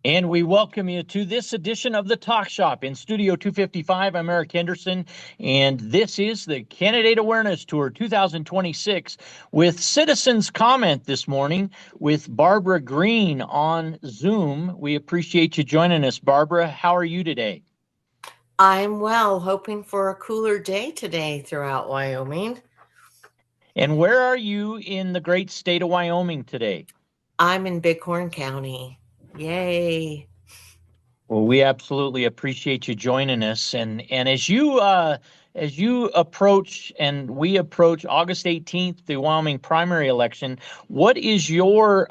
And we welcome you to this edition of the Talk Shop in Studio 255. I'm Eric Henderson, and this is the Candidate Awareness Tour 2026 with Citizens Comment this morning with Barbara Green on Zoom. We appreciate you joining us, Barbara. How are you today? I'm well, hoping for a cooler day today throughout Wyoming. And where are you in the great state of Wyoming today? I'm in Bighorn County. Yay. Well, we absolutely appreciate you joining us. And as you approach and we approach August 18th, the Wyoming primary election, what is your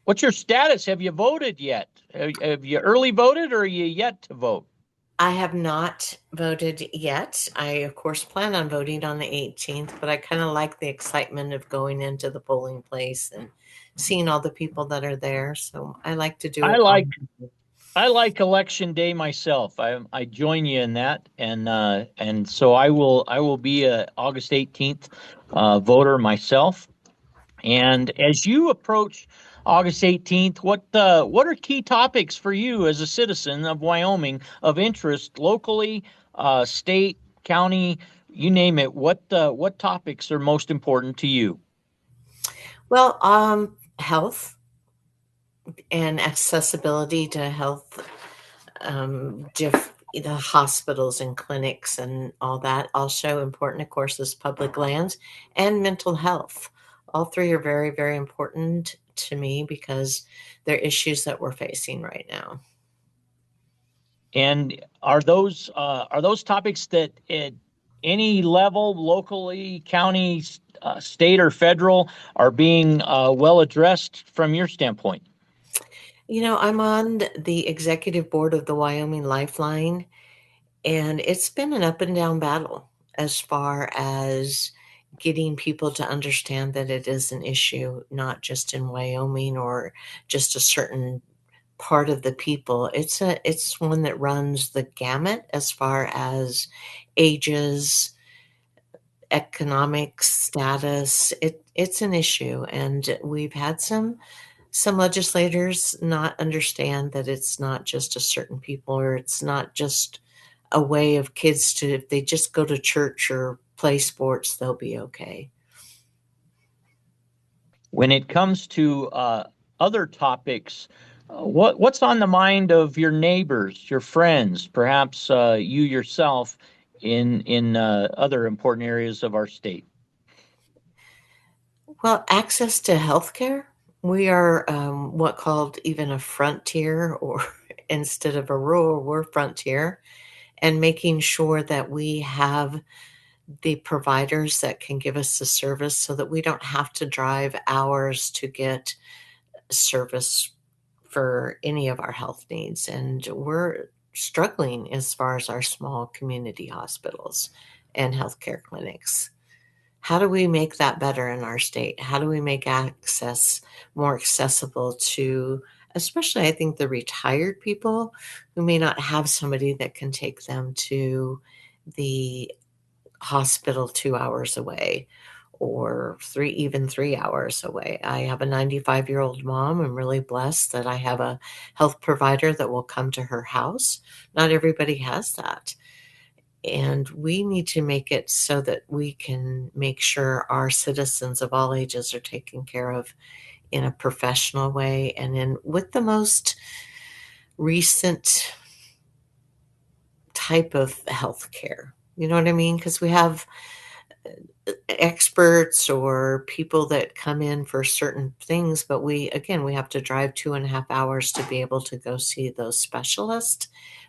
what's your status? Have you voted yet? Have you early voted or are you yet to vote? I have not voted yet. I, of course, plan on voting on the 18th, but I kind of like the excitement of going into the polling place and seeing all the people that are there. So I like to do I it like on. I like election day myself. I join you in that, and so I will be a August 18th voter myself. And as you approach August 18th, what are key topics for you as a citizen of Wyoming of interest locally, state, county, you name it? What topics are most important to you? Well, health and accessibility to health, the hospitals and clinics and all that. Also important, of course, is public lands and mental health. All three are very, very important to me because they're issues that we're facing right now. And are those topics that at any level, locally, county, state, or federal, are being well addressed from your standpoint? I'm on the executive board of the Wyoming Lifeline, and it's been an up and down battle as far as getting people to understand that it is an issue, not just in Wyoming or just a certain part of the people. It's one that runs the gamut as far as ages, economic status. It's an issue, and we've had some legislators not understand that it's not just a certain people, or it's not just a way of kids to, if they just go to church or play sports, they'll be okay. When it comes to other topics, what's on the mind of your neighbors, your friends, perhaps you yourself in other important areas of our state? Well, access to healthcare. We are what called even a frontier, or instead of a rural, we're frontier, and making sure that we have the providers that can give us the service so that we don't have to drive hours to get service for any of our health needs. And we're struggling as far as our small community hospitals and healthcare clinics. How do we make that better in our state? How do we make access more accessible to, especially, I think, the retired people who may not have somebody that can take them to the hospital 2 hours away, or even 3 hours away? I have a 95-year-old mom. I'm really blessed that I have a health provider that will come to her house. Not everybody has that. And we need to make it so that we can make sure our citizens of all ages are taken care of in a professional way, and in with the most recent type of health care. You know what I mean? Because we have experts or people that come in for certain things, but we have to drive 2.5 hours to be able to go see those specialists.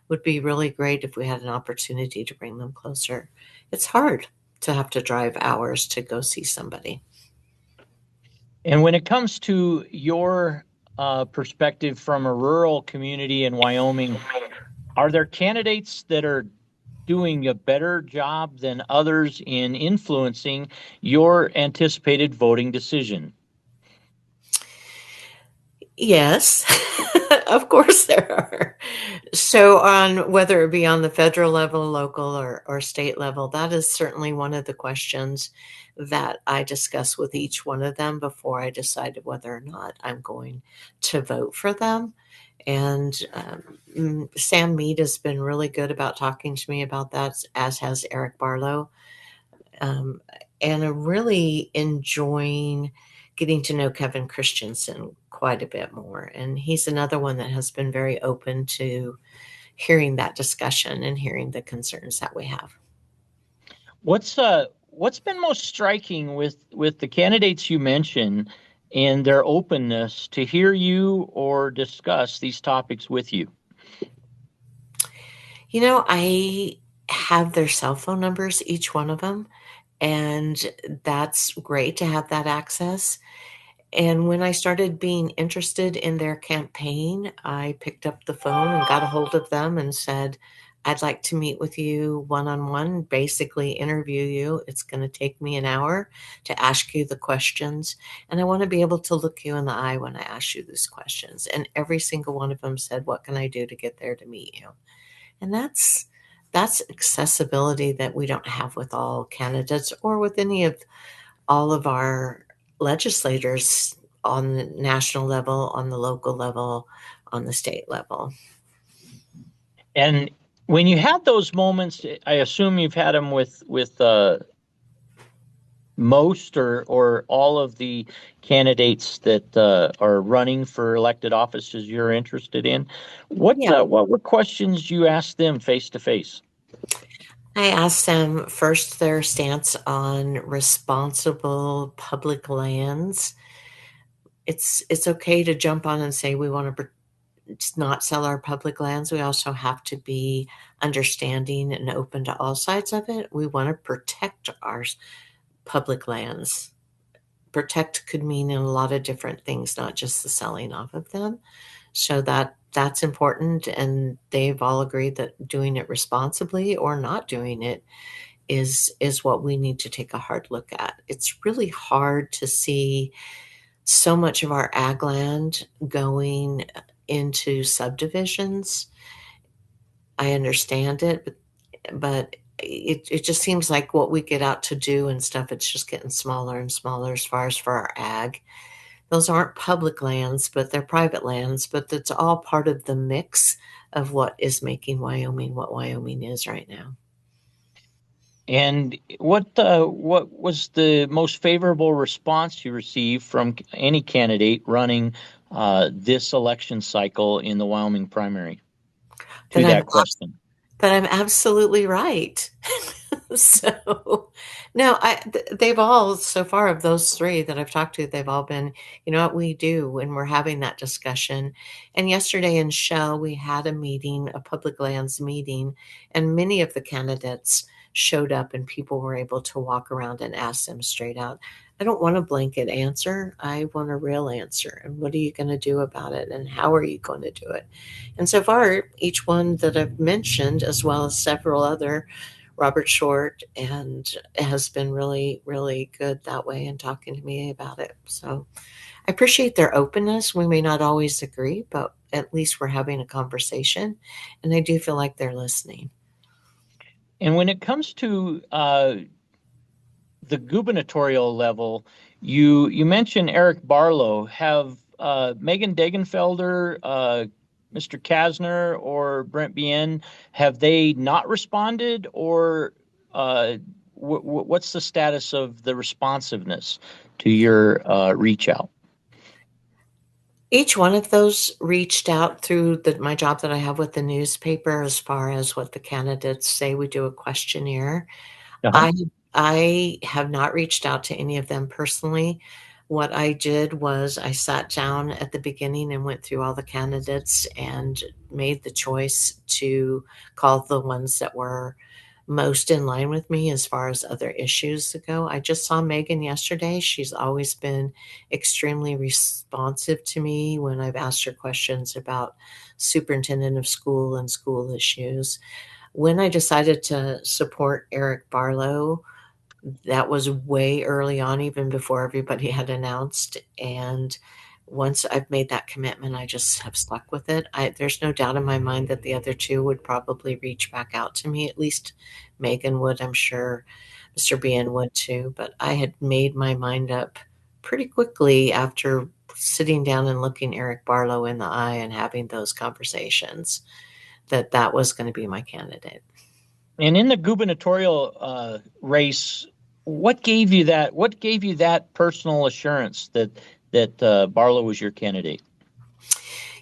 Would be really great if we had an opportunity to bring them closer. It's hard to have to drive hours to go see somebody. And when it comes to your perspective from a rural community in Wyoming, are there candidates that are doing a better job than others in influencing your anticipated voting decision? Yes, of course there are. So, on whether it be on the federal level, local, or state level, that is certainly one of the questions that I discuss with each one of them before I decide whether or not I'm going to vote for them. And Sam Mead has been really good about talking to me about that, as has Eric Barlow. Um, and I'm really enjoying getting to know Kevin Christensen quite a bit more. And he's another one that has been very open to hearing that discussion and hearing the concerns that we have. What's been most striking with the candidates you mentioned and their openness to hear you or discuss these topics with you? I have their cell phone numbers, each one of them, and that's great to have that access. And when I started being interested in their campaign, I picked up the phone and got a hold of them and said, I'd like to meet with you one on one, basically interview you. It's going to take me an hour to ask you the questions. And I want to be able to look you in the eye when I ask you these questions. And every single one of them said, what can I do to get there to meet you? And that's accessibility that we don't have with all candidates or with any of all of our legislators on the national level, on the local level, on the state level. And when you had those moments, I assume you've had them with most or all of the candidates that are running for elected offices you're interested in. Yeah. What were questions you asked them face to face? I asked them first their stance on responsible public lands. It's okay to jump on and say we want to not sell our public lands. We also have to be understanding and open to all sides of it. We want to protect our public lands. Protect could mean in a lot of different things, not just the selling off of them. So that's important, and they've all agreed that doing it responsibly or not doing it is what we need to take a hard look at. It's really hard to see so much of our ag land going into subdivisions. I understand it, but it just seems like what we get out to do and stuff, it's just getting smaller and smaller as far as for our ag. Those aren't public lands, but they're private lands, but that's all part of the mix of what is making Wyoming what Wyoming is right now. And what was the most favorable response you received from any candidate running this election cycle in the Wyoming primary That to I'm that question? that I'm absolutely right. So, no, they've all so far of those three that I've talked to, they've all been, you know what we do when we're having that discussion. And yesterday in Shell, we had a meeting, a public lands meeting, and many of the candidates showed up and people were able to walk around and ask them straight out. I don't want a blanket answer. I want a real answer. And what are you going to do about it? And how are you going to do it? And so far, each one that I've mentioned, as well as several other, Robert Short, and has been really, really good that way in talking to me about it. So I appreciate their openness. We may not always agree, but at least we're having a conversation. And I do feel like they're listening. And when it comes to the gubernatorial level, you mentioned Eric Barlow. Have Megan Degenfelder, Mr. Kasner, or Brent Bien, have they not responded, or what's the status of the responsiveness to your reach out? Each one of those reached out through my job that I have with the newspaper as far as what the candidates say. We do a questionnaire. Uh-huh. I I have not reached out to any of them personally. What I did was I sat down at the beginning and went through all the candidates and made the choice to call the ones that were most in line with me as far as other issues to go. I just saw Megan yesterday. She's always been extremely responsive to me when I've asked her questions about superintendent of school and school issues. When I decided to support Eric Barlow, that was way early on, even before everybody had announced. And once I've made that commitment, I just have stuck with it. There's no doubt in my mind that the other two would probably reach back out to me. At least Megan would, I'm sure. Mr. Bien would too. But I had made my mind up pretty quickly after sitting down and looking Eric Barlow in the eye and having those conversations that that was going to be my candidate. And in the gubernatorial race, what gave you that? What gave you that personal assurance that Barlow was your candidate?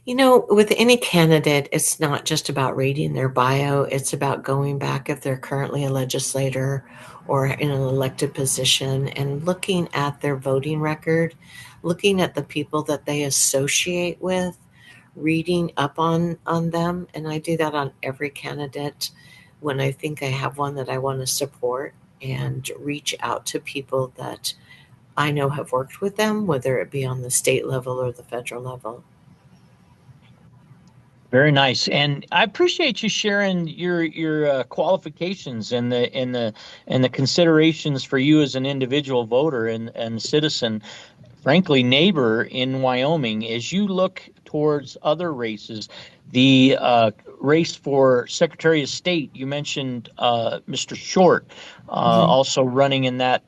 You know, with any candidate, it's not just about reading their bio, it's about going back if they're currently a legislator or in an elected position and looking at their voting record, looking at the people that they associate with, reading up on them, and I do that on every candidate when I think I have one that I want to support and reach out to people that I know have worked with them, whether it be on the state level or the federal level. Very nice, and I appreciate you sharing your qualifications and the considerations for you as an individual voter and citizen, frankly, neighbor in Wyoming. As you look towards other races, the race for Secretary of State, you mentioned Mr. Short, Mhm. also running in that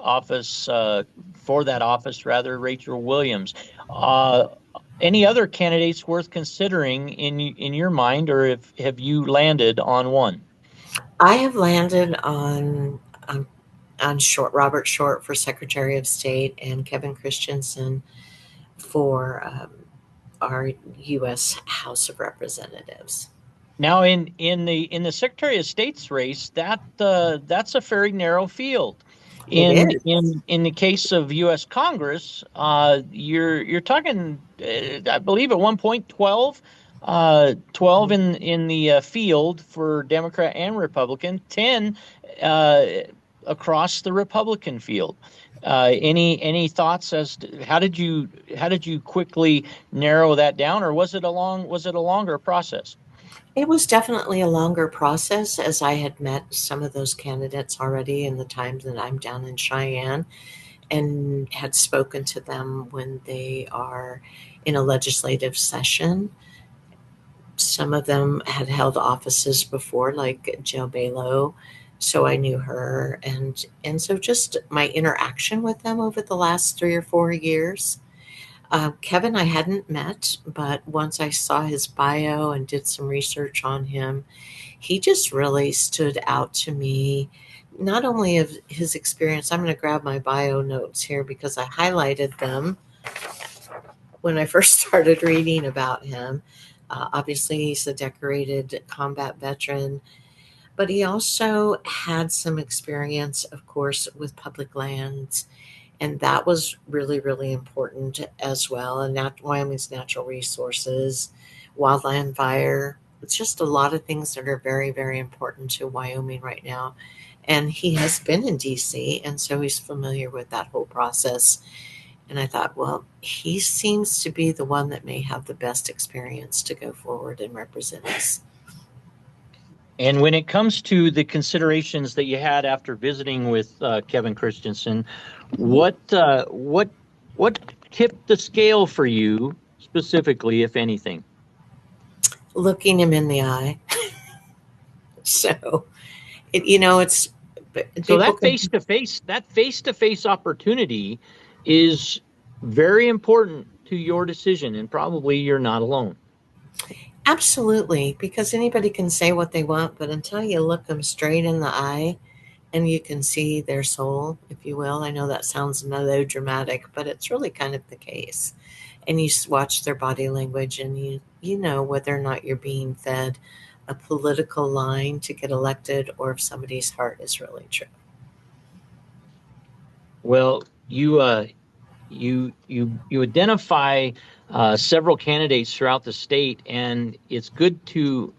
office for that office, rather, Rachel Williams. Uh, any other candidates worth considering in your mind, or if have you landed on one? I have landed on on Short Robert Short for Secretary of State and Kevin Christensen for our U.S. House of Representatives. Now, in the Secretary of State's race, that's a very narrow field. It In is. in the case of U.S. Congress, you're talking, I believe, at one point 12 in the field for Democrat and Republican, 10 uh, across the Republican field. Any thoughts as to how did you quickly narrow that down, or was it a longer process? It was definitely a longer process as I had met some of those candidates already in the times that I'm down in Cheyenne and had spoken to them when they are in a legislative session. Some of them had held offices before, like Jill Balow, so I knew her, and so just my interaction with them over the last 3 or 4 years. Kevin, I hadn't met, but once I saw his bio and did some research on him, he just really stood out to me. Not only of his experience, I'm going to grab my bio notes here because I highlighted them when I first started reading about him. Obviously, he's a decorated combat veteran, but he also had some experience, of course, with public lands. And that was really, really important as well. And Wyoming's natural resources, wildland fire. It's just a lot of things that are very, very important to Wyoming right now. And he has been in DC, and so he's familiar with that whole process. And I thought, well, he seems to be the one that may have the best experience to go forward and represent us. And when it comes to the considerations that you had after visiting with Kevin Christensen, Mhm. what tipped the scale for you specifically, if anything? Looking him in the eye. So, it's So people that can. face-to-face opportunity is very important to your decision, and probably you're not alone. Absolutely, because anybody can say what they want, but until you look them straight in the eye and you can see their soul, if you will. I know that sounds melodramatic, but it's really kind of the case. And you watch their body language and you know whether or not you're being fed a political line to get elected or if somebody's heart is really true. Well, you identify several candidates throughout the state, and it's good to.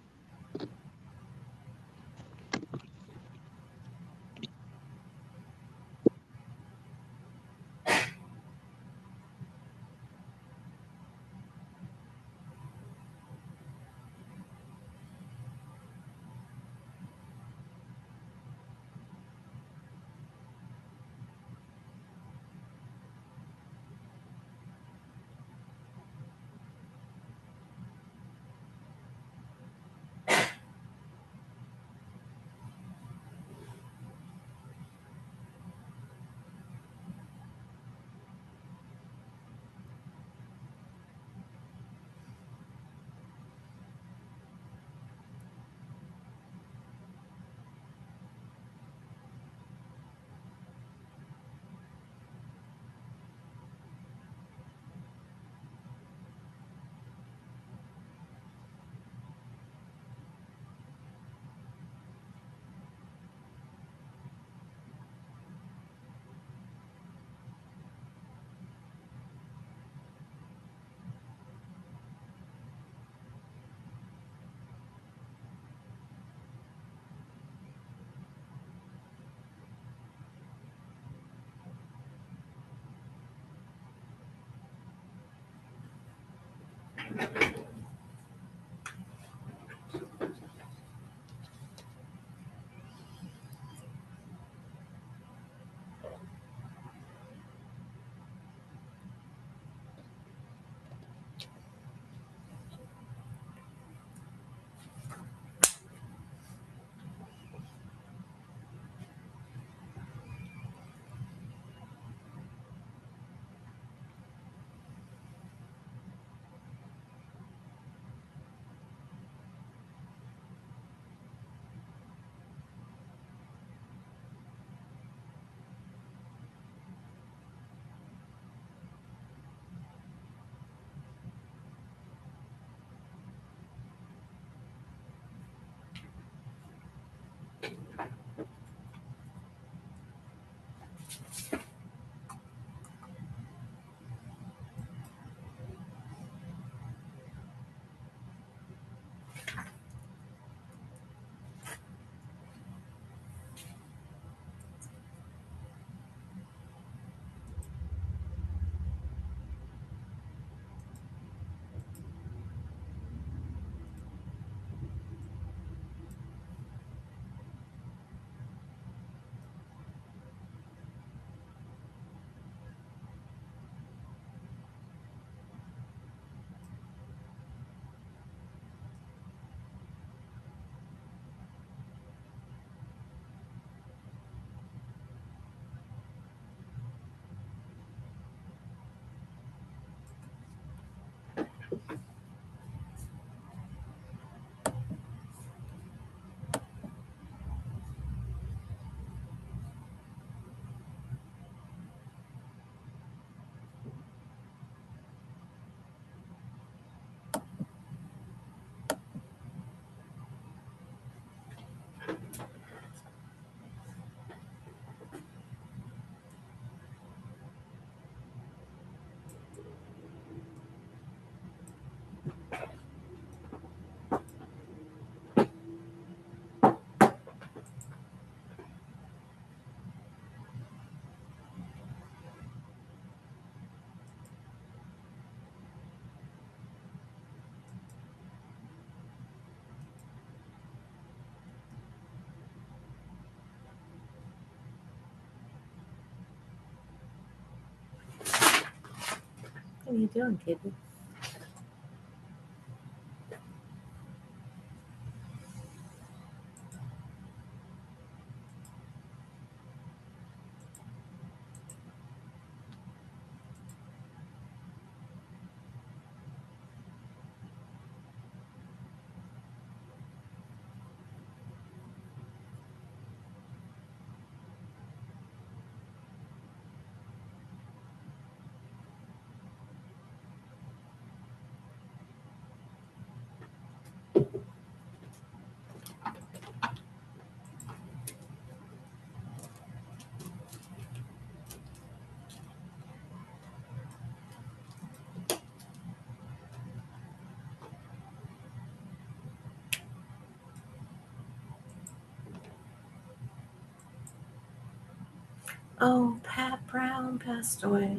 What are you doing, kid? Oh, Pat Brown passed away.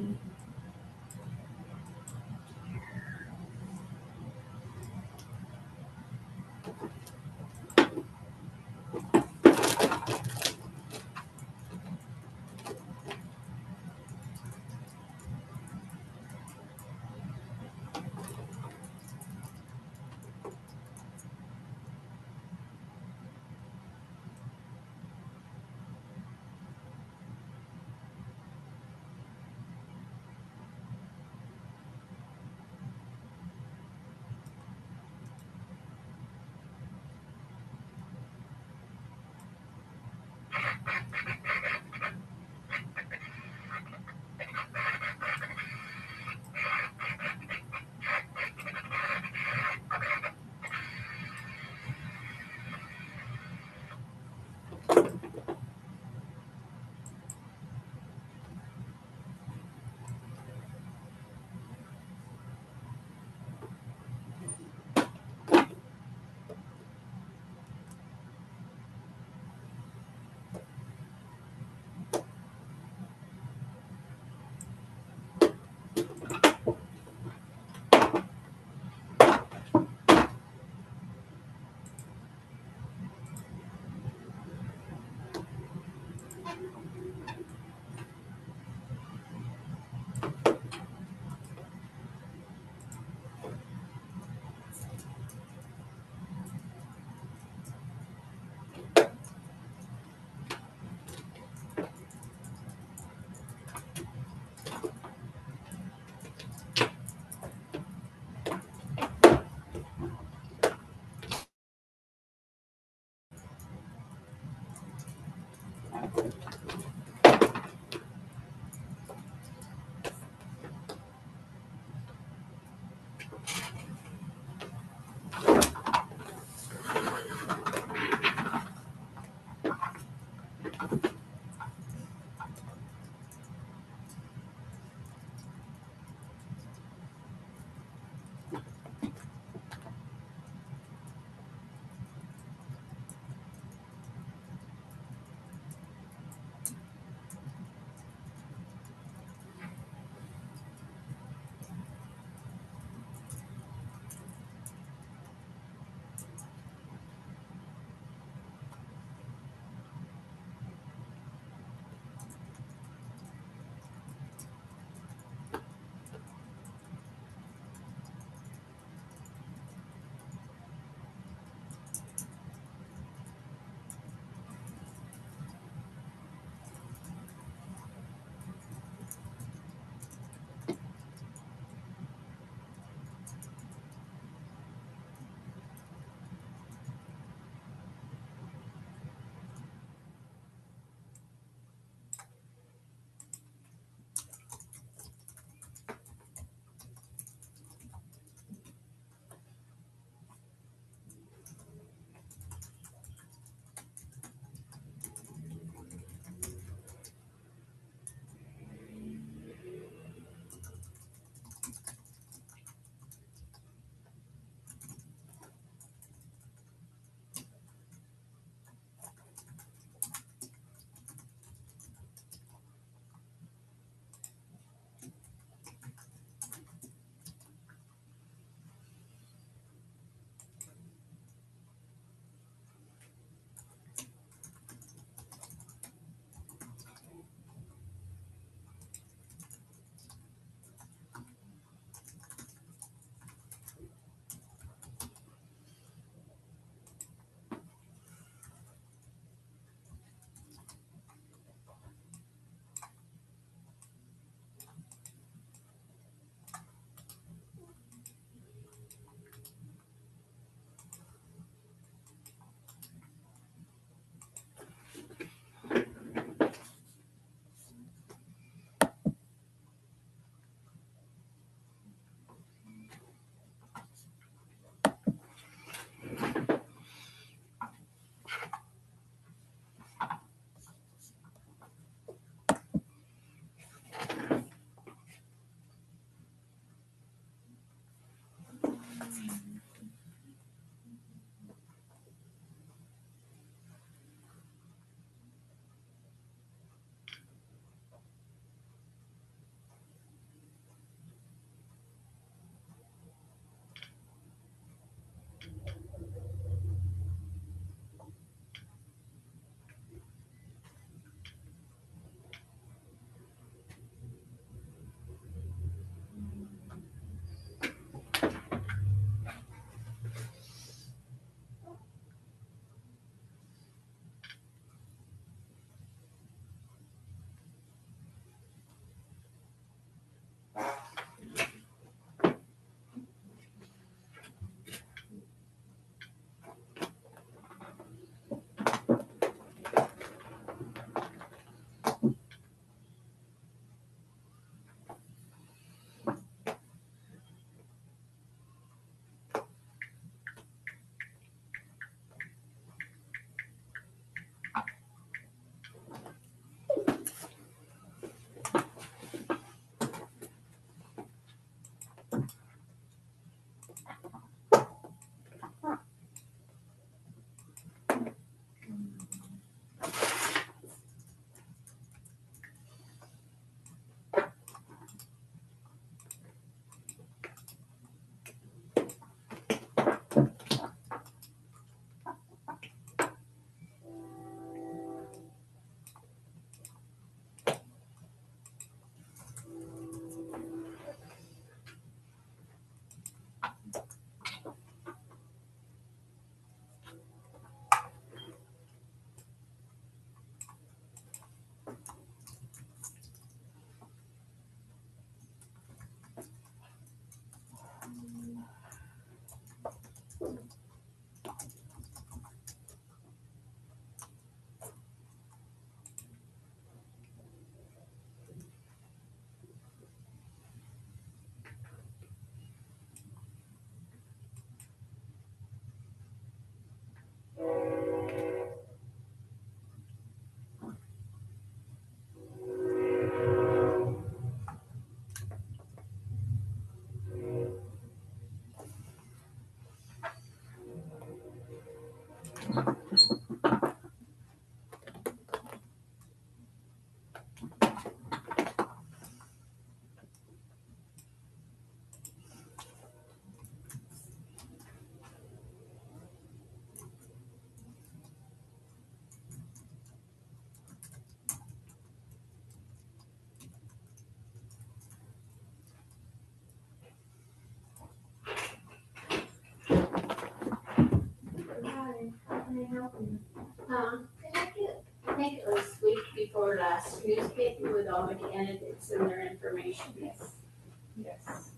I think it was week before last, newspaper with all the candidates and their information. Yes.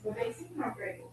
Well, they seem real grateful